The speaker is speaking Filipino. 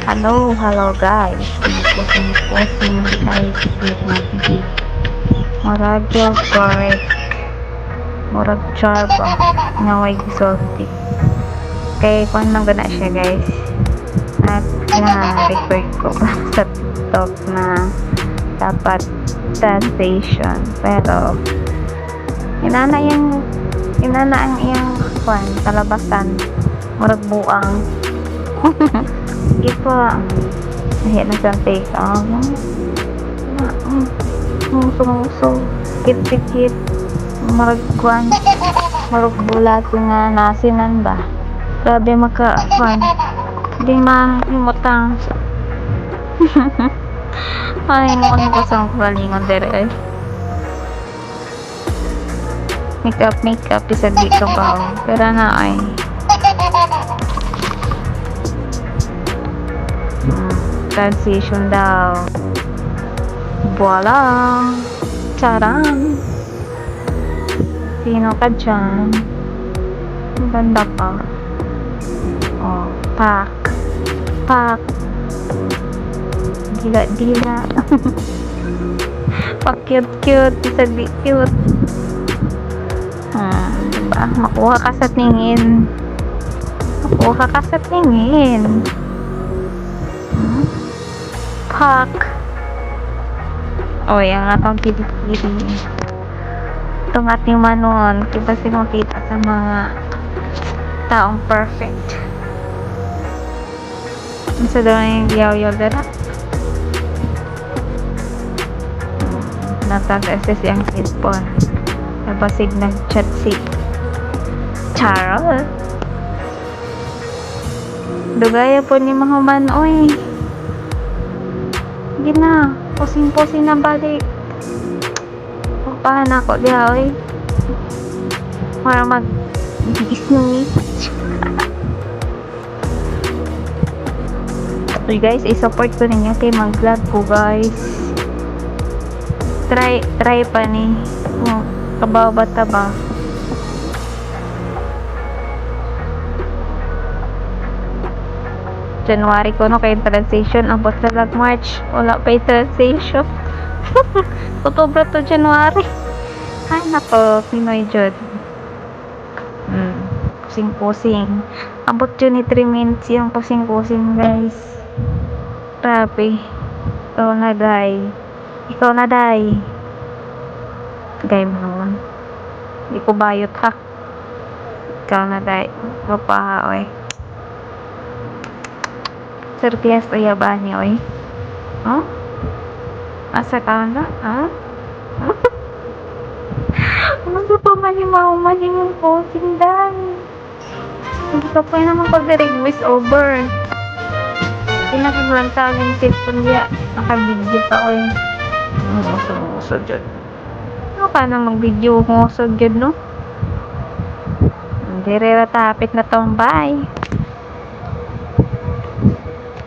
Hello guys. Posting guys na TV. Murag yung correct. Murag charba. Naway gisulti. Kaya kung nang gana siya guys. At record ko sa TikTok na dapat translation. Pero inana ang iyang kalabasan. Murag buang. Ito ayan na siyang take muso kit marag bulat nga nasinan ba grabe di mahimutang ay mo ko sa kalingon dere makeup isa dito ba pero na ay transition daw. Voila! Charan! Sino ka dyan? Ang ganda pa. Oh, pak. Dila. Pa-cute. Isa di cute. Diba? Makuha ka sa tingin. Pak. O, yung atong pili-pili. Itong ating manon. Diba sinukita sa mga taong perfect. Sa daw yung yaw-yaw dala. Natag-assess yung cellphone. Nabasig nag-chat si Charles. Dugaya po ni mga man, oy. Gina, posing na balik. Pupahan ako diha, oy. Para mag-isnungit. So guys, i-support ko ninyo kay mag-vlog ko guys. Try pa ni. Kababata ba? January ko no kay transition abot sa lag March wala pa yung transition October to January ay nako Pinoy jud pusing abot yun ni 3 minutes yung pusing guys grabe ikaw na day gay mo naman di ko bayot ha ikaw na day mapaha oy surprise o yabani oy oh asa ka na ha ano pa man yung posing dan hindi ka pa naman pag-request over pinakaglang sa aking cellphone niya nakabidyo pa oy musod dyan ano ka na mag-video musod dyan no hindi rin tapit na tong bye